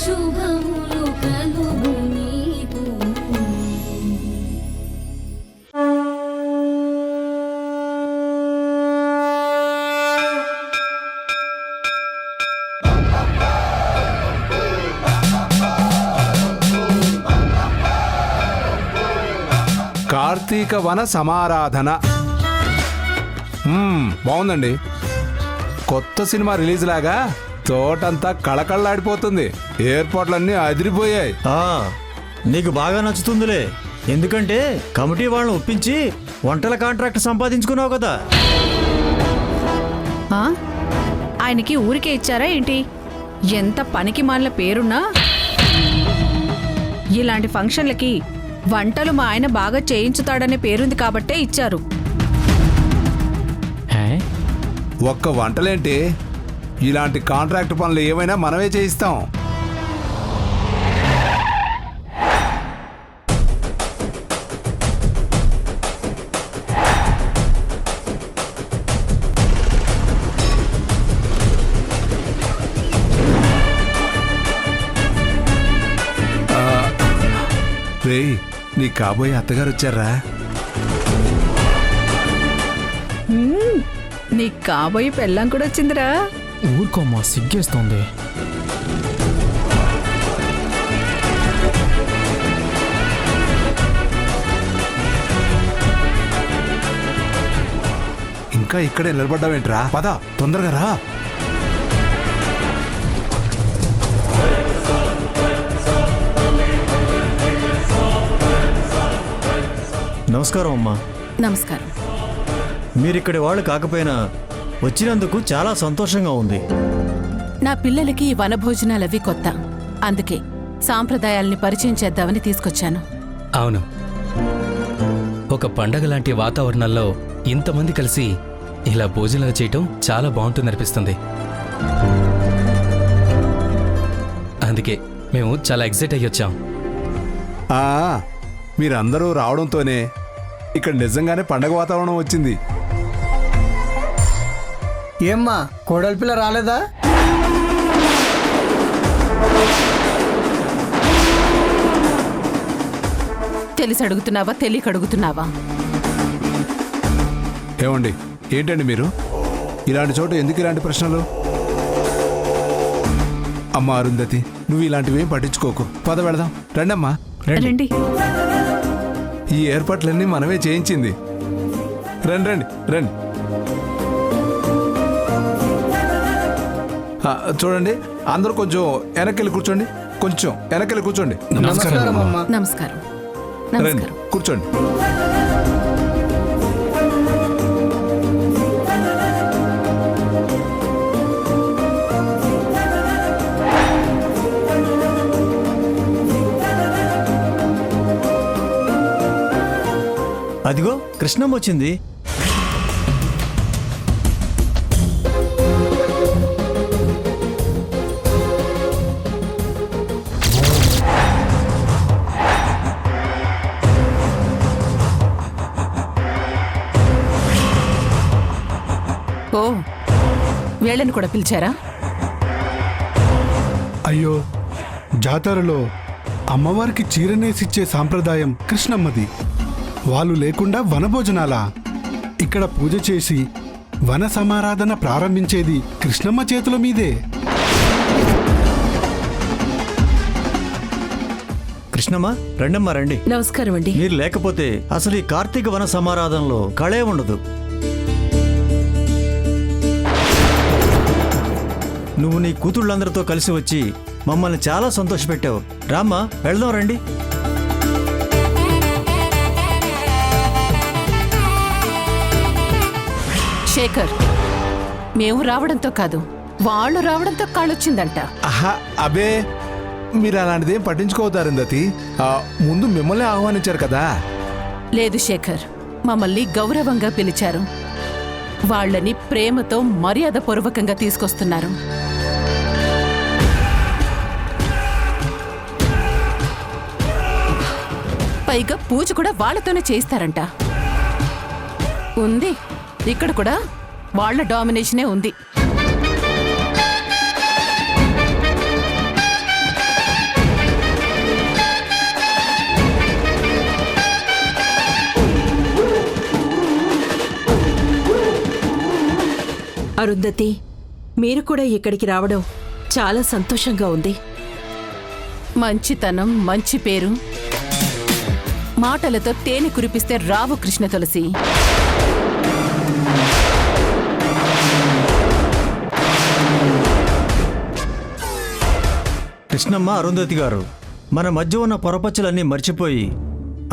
శుభములు కలుగు నీకు. కార్తీక వన సమారాధన బాగుందండి. కొత్త సినిమా రిలీజ్ లాగా తోటంతా కళకళలాడిపోతుంది. ఏర్పాట్లన్నీ అదిరిపోయాయి. నీకు బాగా నచ్చుతుందిలే, ఎందుకంటే కమిటీ వాళ్ళని ఒప్పించి వంటల కాంట్రాక్ట్ సంపాదించుకున్నావు కదా. ఆయనకి ఊరికే ఇచ్చారా ఏంటి? ఎంత పనికి మాలిన పేరున్నా ఇలాంటి ఫంక్షన్లకి వంటలు మా ఆయన బాగా చేయించుతాడనే పేరుంది కాబట్టే ఇచ్చారు. ఒక్క వంటలేంటి, ఇలాంటి కాంట్రాక్ట్ పనులు ఏమైనా మనమే చేయిస్తాం. రేయ్, నీ కాబోయే అత్తగారు వచ్చారా? నీ కాబోయే పెళ్ళాం కూడా వచ్చిందిరా. ఊరుకోమ్మా, సిగ్గేస్తోంది. ఇంకా ఇక్కడే నిలబడ్డావేంట్రా? పద, తొందరగా రా. నమస్కారం అమ్మా. నమస్కారం. మీరిక్కడి వాళ్ళు కాకపోయినా వచ్చినందుకు చాలా సంతోషంగా ఉంది. నా పిల్లలకి ఈ వనభోజనాలవి కొత్త, అందుకే సాంప్రదాయాల్ని పరిచయం చేద్దామని తీసుకొచ్చాను. అవును, ఒక పండగ లాంటి వాతావరణంలో ఇంతమంది కలిసి ఇలా భోజనాలు చేయటం చాలా బాగుంటుందనిపిస్తుంది. అందుకే మేము చాలా ఎక్సైట్ అయ్యొచ్చాం. మీరందరూ రావడంతోనే ఇక్కడ నిజంగానే పండగ వాతావరణం వచ్చింది. ఏమ్మా, కోడలి పిల్ల రాలేదా? తెలిసి అడుగుతున్నావా, తెలియక అడుగుతున్నావా? ఏమండి, ఏంటండి మీరు ఇలాంటి చోట ఎందుకు ఇలాంటి ప్రశ్నలు? అమ్మా అరుంధతి, నువ్వు ఇలాంటివేం పట్టించుకోకు. పద వెళదాం. రండమ్మా, రండి. ఈ ఏర్పాట్లన్నీ మనమే చేయించింది. రండి రండి రండి. చూడండి, అందరూ కొంచెం వెనక్కి కూర్చోండి. కొంచెం వెనక్కి కూర్చోండి. నమస్కారం అమ్మా. నమస్కారం. రండి, కూర్చోండి. అదిగో కృష్ణమ్మ వచ్చింది. ఓ, వీళ్ళని కూడా పిలిచారా? అయ్యో, జాతరలో అమ్మవారికి చీరనేసిచ్చే సాంప్రదాయం కృష్ణమ్మది. వాళ్ళు లేకుండా వనభోజనాలా? ఇక్కడ పూజ చేసి వన సమారాధన ప్రారంభించేది కృష్ణమ్మ చేతుల మీదే. కృష్ణమ్మ, రండమ్మా రండి. నమస్కారం అండి. మీరు లేకపోతే అసలు ఈ కార్తీక వన సమారాధనలో కళే ఉండదు. నువ్వు నీ కూతుళ్ళందరితో కలిసి వచ్చి మమ్మల్ని చాలా సంతోషపెట్టావు. రామ్మా, వెళ్దాం రండి. శేఖర్, మేము రావడంతో కాదు, వాళ్ళు రావడంతో కాళ్ళొచ్చిందంట. అబే, మీరు అలాంటిదేం పట్టించుకోవద్దు అరుంధతి. ముందు మిమ్మల్ని ఆహ్వానించారు కదా. లేదు శేఖర్, మమ్మల్ని గౌరవంగా పిలిచారు. వాళ్ళని ప్రేమతో మర్యాదపూర్వకంగా తీసుకొస్తున్నారు. పైగా పూజ కూడా వాళ్ళతోనే చేయిస్తారంట. ఉంది, ఇక్కడ కూడా వాళ్ళ డామినేషనే ఉంది. అరుంధతి, మీరు కూడా ఇక్కడికి రావడం చాలా సంతోషంగా ఉంది. మంచితనం, మంచి పేరు మాటలతో తేనె కురిపిస్తే రావు కృష్ణ తులసి. కృష్ణమ్మ, అరుంధతి గారు, మన మధ్య ఉన్న పొరపచ్చులన్నీ మర్చిపోయి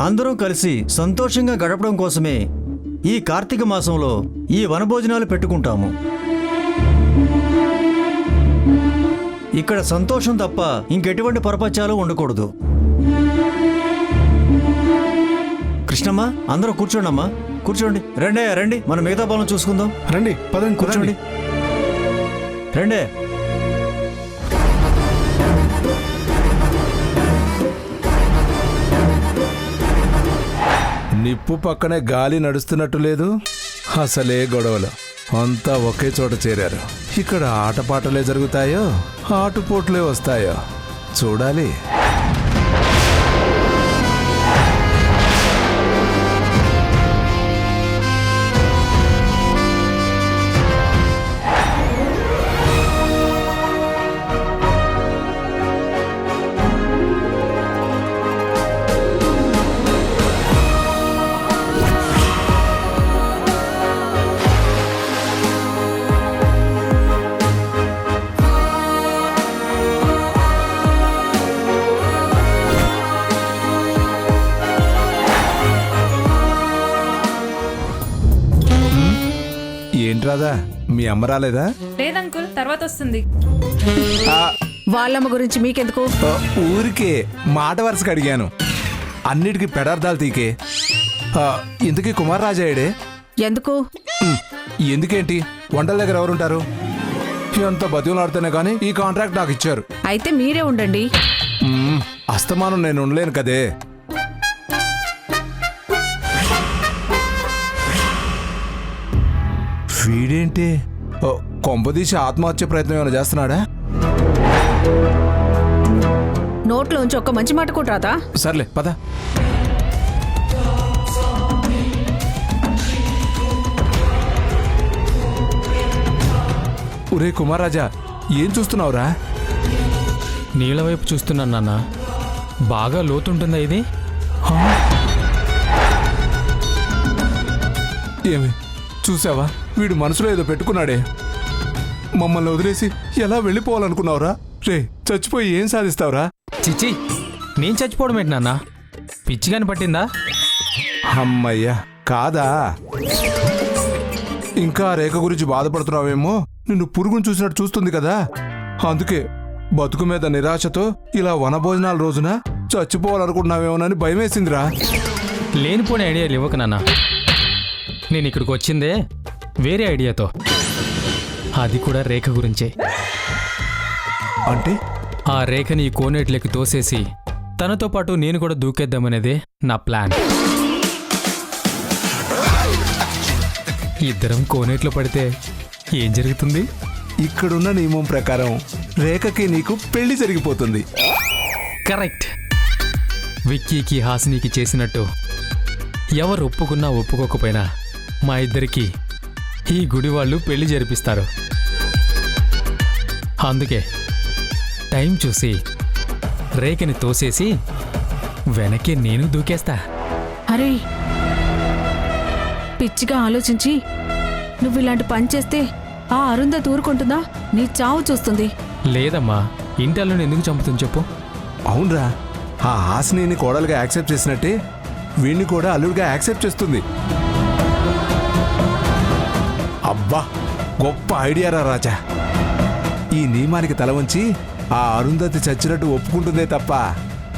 అందరం కలిసి సంతోషంగా గడపడం కోసమే ఈ కార్తీక మాసంలో ఈ వనభోజనాలు పెట్టుకుంటాము. ఇక్కడ సంతోషం తప్ప ఇంకెటువంటి పొరపచ్చాలు ఉండకూడదు. కృష్ణమ్మ, అందరూ కూర్చోండమ్మా, కూర్చోండి. రండి రండి, మనం మిగతా పనులు చూసుకుందాం. రండి పదండి కూర్చోండి. రండి. నిప్పు పక్కనే గాలి నడుస్తున్నట్టు లేదు. అసలే గొడవలు అంతా ఒకే చోట చేరారు. ఇక్కడ ఆటపాటలే జరుగుతాయో ఆటుపోట్లే వస్తాయో చూడాలి. ఏంట్రాదా, మీ అమ్మ రాలేదా? లేదంకుల్, తర్వాత వస్తుంది. ఆ, వాళ్ళమ్మ గురించి మీకెందుకు? ఊరికే మాట వరుసగా అడిగాను. అన్నిటికీ పెడార్థాలు తీకే. ఇంతకీ కుమార్ రాజాయుడే? ఎందుకు? ఎందుకేంటి, వంటల దగ్గర ఎవరుంటారు? ఎంత బతిమలాడితేనే కానీ ఈ కాంట్రాక్ట్ నాకు ఇచ్చారు. అయితే మీరే ఉండండి. అస్తమానం నేను ఉండలేను కదే. వీడేంటి కొంపదీసి ఆత్మహత్య ప్రయత్నం ఏమైనా చేస్తున్నాడా? నోట్లోంచి ఒక్క మంచి మాట కూడా రాదా? సర్లే పద. ఒరే కుమార్ రాజా, ఏం చూస్తున్నావురా? నీళ్ళ వైపు చూస్తున్నాను నాన్న. బాగా లోతుంటుందా ఇది? ఏమి చూసావా, వీడు మనసులో ఏదో పెట్టుకున్నాడే. మమ్మల్ని వదిలేసి ఎలా వెళ్ళిపోవాలనుకున్నావురా? రే, చచ్చిపోయి ఏం సాధిస్తావురా? చిచ్చి, నేను చచ్చిపోవడం ఏంటి నాన్న? పిచ్చిగాని పట్టిందా? అమ్మయ్యా, కాదా? ఇంకా రేఖ గురించి బాధపడుతున్నావేమో. నిన్ను పురుగును చూసినట్టు చూస్తుంది కదా, అందుకే బతుకు మీద నిరాశతో ఇలా వనభోజనాల రోజున చచ్చిపోవాలనుకుంటున్నావేమోనని భయమేసిందిరా. లేనిపోని ఐడియాలు ఇవ్వక నాన్న. నేను ఇక్కడికి వచ్చిందే వేరే ఐడియాతో, అది కూడా రేఖ గురించే. అంటే ఆ రేఖని ఈ కోనేట్లకి తోసేసి తనతో పాటు నేను కూడా దూకేద్దామనేదే నా ప్లాన్. ఇద్దరం కోనేట్లో పడితే ఏం జరుగుతుంది? ఇక్కడున్న నియమం ప్రకారం రేఖకి నీకు పెళ్లి జరిగిపోతుంది. కరెక్ట్. విక్కీకి హాసినికి చేసినట్టు ఎవరు ఒప్పుకున్నా ఒప్పుకోకపోయినా మా ఇద్దరికి ఈ గుడి వాళ్ళు పెళ్లి జరిపిస్తారు. అందుకే టైం చూసి రేఖని తోసేసి వెనకే నేను దూకేస్తా. అరే, పిచ్చిగా ఆలోచించి నువ్వు ఇలాంటి పని చేస్తే ఆ అరుంధతి ఊరుకుంటుందా? నీ చావు చూస్తుంది. లేదమ్మా, ఇంటర్లో ఎందుకు చంపుతుంది చెప్పు? అవునరా, ఆ హాసిని కోడలుగా యాక్సెప్ట్ చేసినట్టే వీణ్ణి కూడా అల్లుడిగా యాక్సెప్ట్ చేస్తుంది. అబ్బా, గొప్ప ఐడియారా రాజా. ఈ నియమానికి తల వంచి ఆ అరుంధతి చచ్చినట్టు ఒప్పుకుంటుందే తప్ప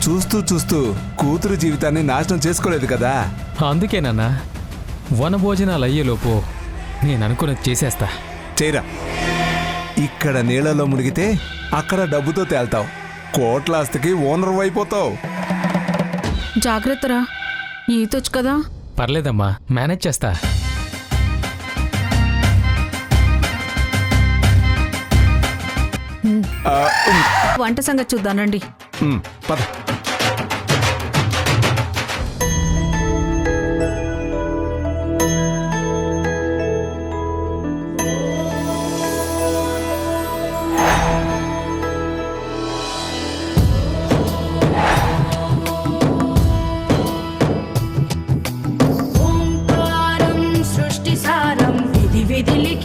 చూస్తూ చూస్తూ కూతురు జీవితాన్ని నాశనం చేసుకోలేదు కదా. అందుకేనన్నా వనభోజనాలు అయ్యేలోపు నేను అనుకున్నది చేసేస్తా. చేరా, ఇక్కడ నీళ్లలో మునిగితే అక్కడ డబ్బుతో తేల్తావు, కోట్ల ఆస్తికి ఓనర్ అయిపోతావు. జాగ్రత్తరా, ఈతొచ్చు కదా. పర్లేదమ్మా, మేనేజ్ చేస్తా. వంట సంగతి చూద్దానండి. పద.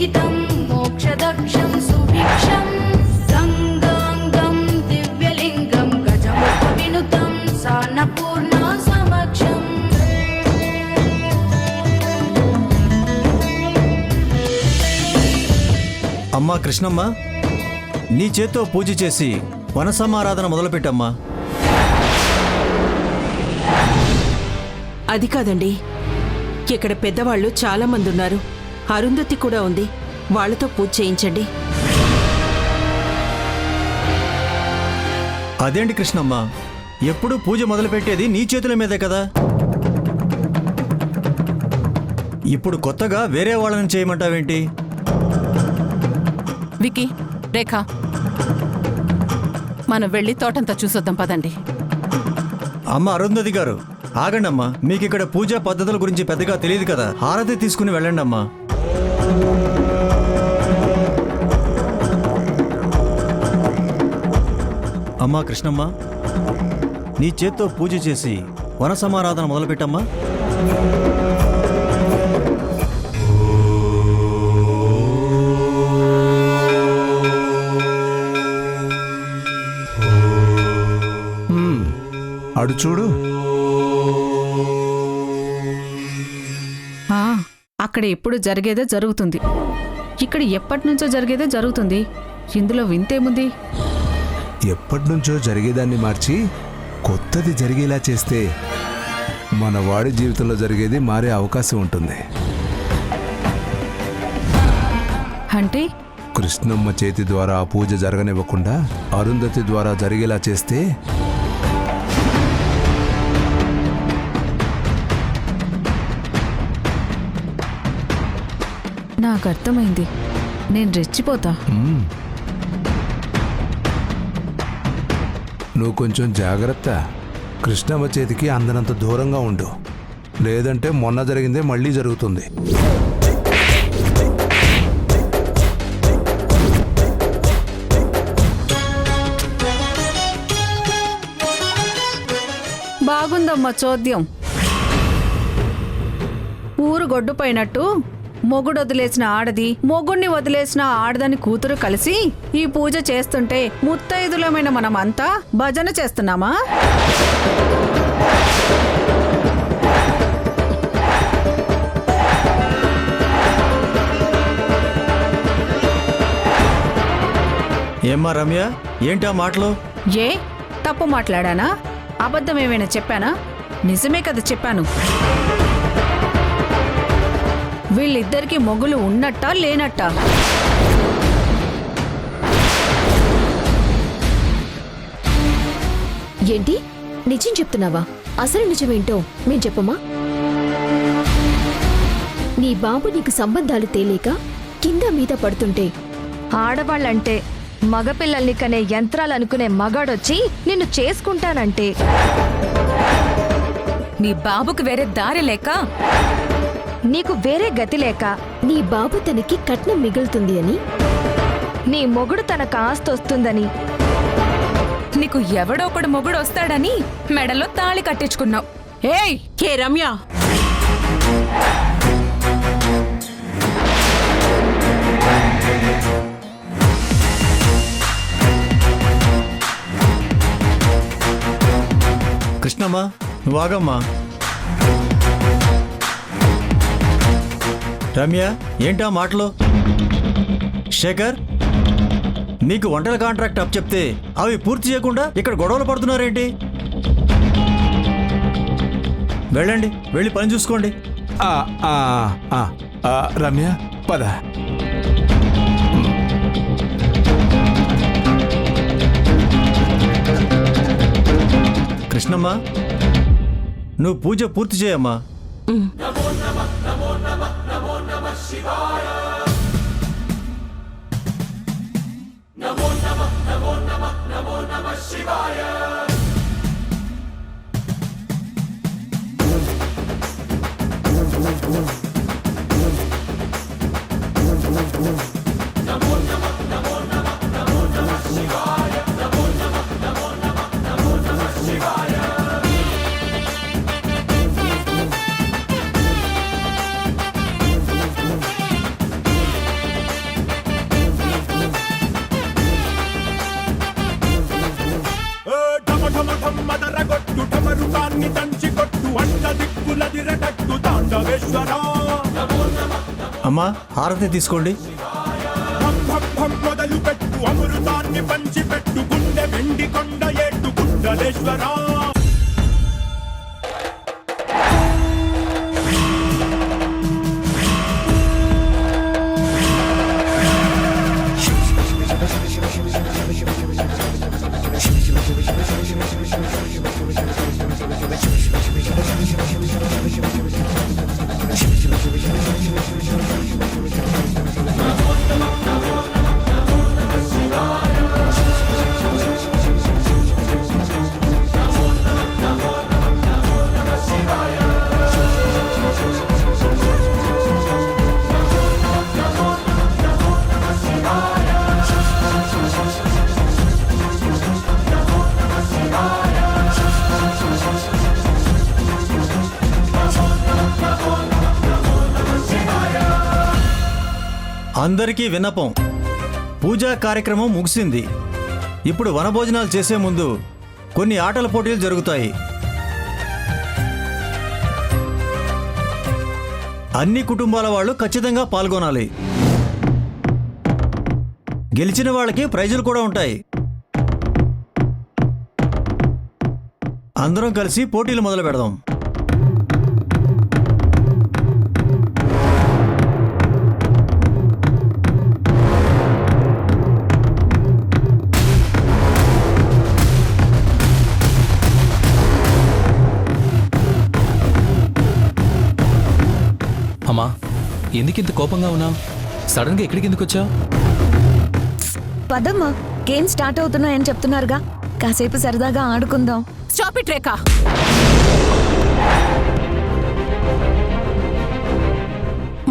పూజితం మోక్షదక్షం సుభిక్షం గంగాంగం దివ్యలింగం గజముఖ వినుతం సాన్నపూర్ణ సమక్షం. అమ్మా కృష్ణమ్మ, నీ చేత్తో పూజ చేసి వనసమారాధన మొదలుపెట్టమ్మా. అది కాదండి, ఇక్కడ పెద్దవాళ్ళు చాలా మంది ఉన్నారు. అరుంధతి కూడా ఉంది, వాళ్ళతో పూజ చేయించండి. అదేంటి కృష్ణమ్మ, ఎప్పుడు పూజ మొదలుపెట్టేది నీ చేతుల మీదే కదా. ఇప్పుడు కొత్తగా వేరే వాళ్ళని చేయమంటావేంటి? వికీ, రేఖ, మనం వెళ్ళి తోటంతా చూసొద్దాం పదండి. అమ్మ అరుంధతి గారు, ఆగండి అమ్మా. మీకు ఇక్కడ పూజా పద్ధతుల గురించి పెద్దగా తెలియదు కదా. హారతి తీసుకుని వెళ్ళండి అమ్మా. అమ్మా కృష్ణమ్మ, నీ చేత్తో పూజ చేసి వనసమారాధన మొదలుపెట్టమ్మా. అడు చూడు. అక్కడ ఎప్పుడు జరిగేదే జరుగుతుంది, ఇక్కడ ఎప్పటి నుంచో జరిగేదే జరుగుతుంది. ఇందులో వింతేముంది? ఎప్పటి నుంచో జరిగేదాన్ని మార్చి కొత్తది జరిగేలా చేస్తే మన వాడి జీవితంలో జరిగేది మారే అవకాశం ఉంటుంది. అంటే కృష్ణమ్మ చేతి ద్వారా ఆ పూజ జరగనివ్వకుండా అరుంధతి ద్వారా జరిగేలా చేస్తే నాకు అర్థమైంది, నేను రెచ్చిపోతా. నువ్వు కొంచెం జాగ్రత్త. కృష్ణమ్మ చేతికి అందనంత దూరంగా ఉండు, లేదంటే మొన్న జరిగిందే మళ్ళీ జరుగుతుంది. బాగుందమ్మా చోద్యం. ఊరు గొడ్డుపోయినట్టు మొగుడు వదిలేసిన ఆడది, మొగుణ్ణి వదిలేసిన ఆడదని కూతురు కలిసి ఈ పూజ చేస్తుంటే ముత్తైదులమైన మనమంతా భజన చేస్తున్నామా? ఏమ్మా రమ్య, ఏంటా మాటలు? ఏ తప్పు మాట్లాడానా? అబద్ధం ఏమైనా చెప్పానా? నిజమే కదా చెప్పాను. వీళ్ళిద్దరికి మొగులు ఉన్నట్టా లేనట్టా? ఏంటి నిజం చెప్తున్నావా? అసలు నిజమేంటో మేం చెప్పమా? నీ బాబు నీకు సంబంధాలు తేలేక కింద మీద పడుతుంటే ఆడవాళ్ళంటే మగపిల్లల్ని కనే యంత్రాలనుకునే మగాడొచ్చి నిన్ను చేసుకుంటానంటే నీ బాబుకు వేరే దారి లేక, నీకు వేరే గతి లేక, నీ బాబు తనకి కట్నం మిగులుతుంది అని, నీ మొగుడు తనకు ఆస్తి వస్తుందని, నీకు ఎవడో ఒకడు మొగుడు వస్తాడని మెడలో తాళి కట్టించుకున్నావు. ఏయ్ హే రమ్య, కృష్ణమ్మ, నువ్వు ఆగమ్మా. రమ్య, ఏంటా మాటలు? శేఖర్, మీకు వంటల కాంట్రాక్ట్ అప్ చెప్తే అవి పూర్తి చేయకుండా ఇక్కడ గొడవలు పడుతున్నారేంటి? వెళ్ళండి, వెళ్ళి పని చూసుకోండి. రమ్య పద. కృష్ణమ్మ, నువ్వు పూజ పూర్తి చేయమ్మా. కొట్టు ఢమరుకాన్ని దంచి కొట్టు అంట దిక్కులదిరటట్టు తాండవేశ్వరా అమ్మా హారతి తీసుకోండి. భం భం భం మొదలు పెట్టు అమృతాన్ని పంచి పెట్టు గుండె వెండి కొండ ఏట్టు కుండలేశ్వరా అందరికీ విన్నపం. పూజా కార్యక్రమం ముగిసింది. ఇప్పుడు వనభోజనాలు చేసే ముందు కొన్ని ఆటల పోటీలు జరుగుతాయి. అన్ని కుటుంబాల వాళ్ళు ఖచ్చితంగా పాల్గొనాలి. గెలిచిన వాళ్ళకి ప్రైజులు కూడా ఉంటాయి. అందరం కలిసి పోటీలు మొదలు పెడదాం. అమ్మా, ఎందుకింత కోపంగా ఉన్నావు? సడన్గా ఎక్కడికి ఎందుకు వచ్చావు? పదమ్మా, గేమ్ స్టార్ట్ అవుతున్నాయని చెప్తున్నారుగా, కాసేపు సరదాగా ఆడుకుందాం. స్టాప్ ఇట్ రేఖ.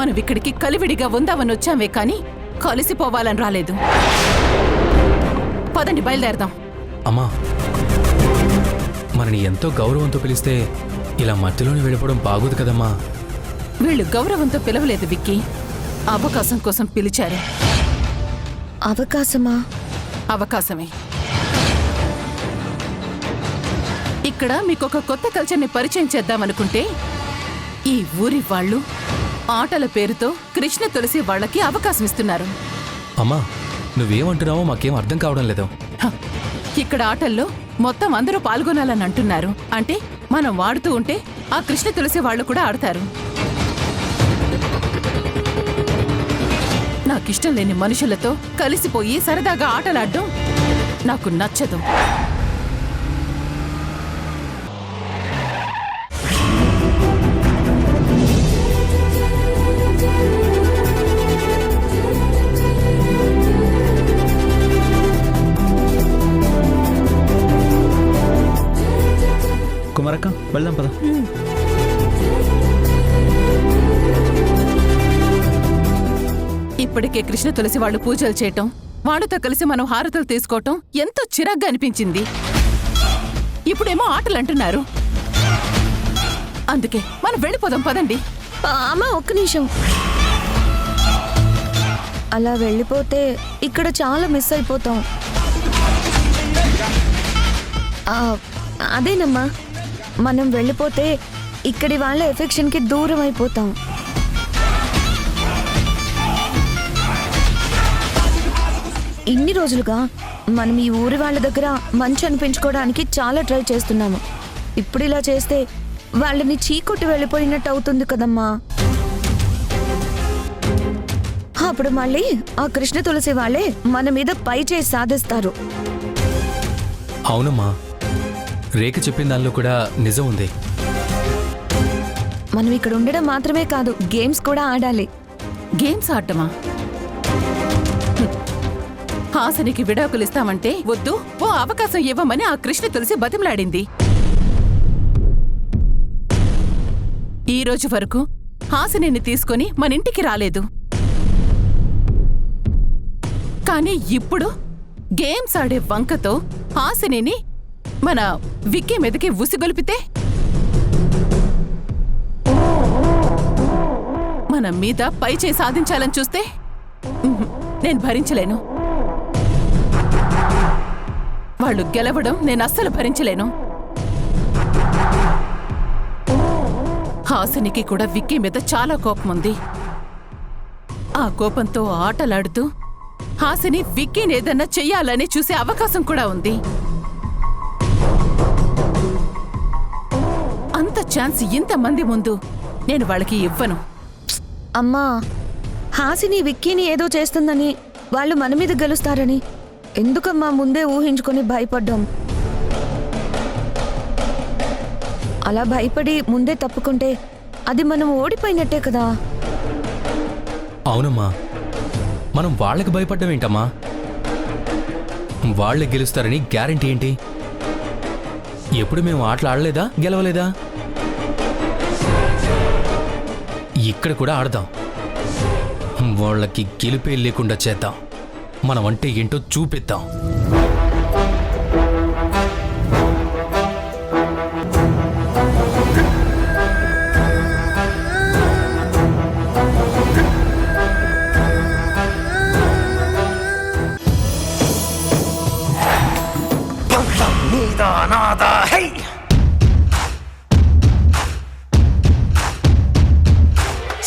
మనం ఇక్కడికి కలివిడిగా ఉందామని వచ్చామే కానీ కలిసిపోవాలని రాలేదు. పదండి, బయలుదేరదాం. అమ్మా, మనని ఎంతో గౌరవంతో పిలిస్తే ఇలా మధ్యలోనే వెళ్ళిపోవడం బాగోదు కదమ్మా. వీళ్ళు గౌరవంతో పిలవలేదు విక్కీ, అవకాశం కోసం పిలిచారు. అవకాశమా? అవకాశమే. ఇక్కడ మీకొక కొత్త కల్చర్ని పరిచయం చేద్దామనుకుంటే ఈ ఊరి వాళ్ళు ఆటల పేరుతో కృష్ణ తులసి వాళ్ళకి అవకాశం ఇస్తున్నారు. అమ్మా, నువ్వేమంటున్నావో మాకేం అర్థం కావడం లేదు. ఇక్కడ ఆటల్లో మొత్తం అందరూ పాల్గొనాలని అంటున్నారు. అంటే మనం వాడుతూ ఉంటే ఆ కృష్ణ తులసి వాళ్ళు కూడా ఆడతారు. నాకిష్టం లేని మనుషులతో కలిసిపోయి సరదాగా ఆటలాడడం నాకు నచ్చదు. కుమారక్క, వెళ్దాం పద. ఇప్పటికే కృష్ణ తులసి వాళ్ళు పూజలు చేయటం, వాళ్ళతో కలిసి మనం హారతులు తీసుకోవటం ఎంతో చిరాగ్గా అనిపించింది. ఇప్పుడేమో ఆటలు అంటున్నారు. అందుకే మనం వెళ్ళిపోదాం, పదండి. అమ్మా, ఒక్క నిమిషం. అలా వెళ్ళిపోతే ఇక్కడ చాలా మిస్ అయిపోతాం. అదేనమ్మా, మనం వెళ్ళిపోతే ఇక్కడి వాళ్ళ ఎఫెక్షన్కి దూరం అయిపోతాం. ఇన్ని రోజులుగా మనం ఈ ఊరి వాళ్ళ దగ్గర మంచి అనిపించుకోవడానికి చాలా ట్రై చేస్తున్నాము. ఇప్పుడు ఇలా చేస్తే వాళ్ళని చీకొట్టి వెళ్ళిపోయినట్టు అవుతుంది కదమ్మా. అప్పుడు మళ్ళీ ఆ కృష్ణ తులసి వాళ్ళే మన మీద పై చేసి సాధిస్తారు. అవునమ్మా, రేఖ చెప్పిన దానిలో కూడా నిజం ఉంది. మనం ఇక్కడ ఉండడం మాత్రమే కాదు, గేమ్స్ కూడా ఆడాలి. గేమ్స్ ఆడటమా? హాసనికి విడాకులు ఇస్తామంటే వద్దు, ఓ అవకాశం ఇవ్వమని ఆ కృష్ణ తులసి బతిమలాడింది. ఈ రోజు వరకు హాసినిని తీసుకొని మన ఇంటికి రాలేదు. కానీ ఇప్పుడు గేమ్స్ ఆడే వంకతో హాసినిని మన విక్కీ మీదకి ఉసిగొలిపితే మన మీద పైచే సాధించాలని చూస్తే నేను భరించలేను. వాళ్ళు గెలవడం నేను అస్సలు భరించలేను. హాసినికి కూడా విక్కీ మీద చాలా కోపం ఉంది. ఆ కోపంతో ఆటలాడుతూ హాసిని విక్కీని ఏదన్నా చెయ్యాలని చూసే అవకాశం కూడా ఉంది. అంత ఛాన్స్ ఇంతమంది ముందు నేను వాళ్ళకి ఇవ్వను. అమ్మా, హాసిని విక్కీని ఏదో చేస్తుందని వాళ్ళు మన మీద గెలుస్తారని ఎందుకమ్మా ముందే ఊహించుకొని భయపడ్డాం? అలా భయపడి ముందే తప్పుకుంటే అది మనం ఓడిపోయినట్టే కదా. అవునమ్మా, మనం వాళ్ళకి భయపడ్డం ఏంటమ్మా? వాళ్ళే గెలుస్తారని గ్యారంటీ ఏంటి? ఎప్పుడు మేము ఆటలు ఆడలేదా, గెలవలేదా? ఇక్కడ కూడా ఆడదాం. వాళ్ళకి గెలిపే లేకుండా చేద్దాం. మనం అంటే ఏంటో చూపిద్దాం.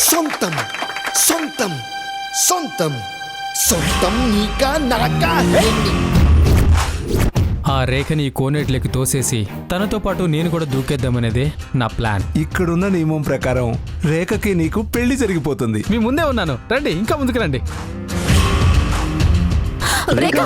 సొంతం సొంతం సొంతం సొంతం నీకా నాకా హే. ఆ రేఖని ఈ కోనేట్లోకి తోసేసి తనతో పాటు నేను కూడా దూకేద్దామనేదే నా ప్లాన్. ఇక్కడున్న నియమం ప్రకారం రేఖకి నీకు పెళ్లి జరిగిపోతుంది. మీ ముందే ఉన్నాను, రండి, ఇంకా ముందుకు రండి. రేఖ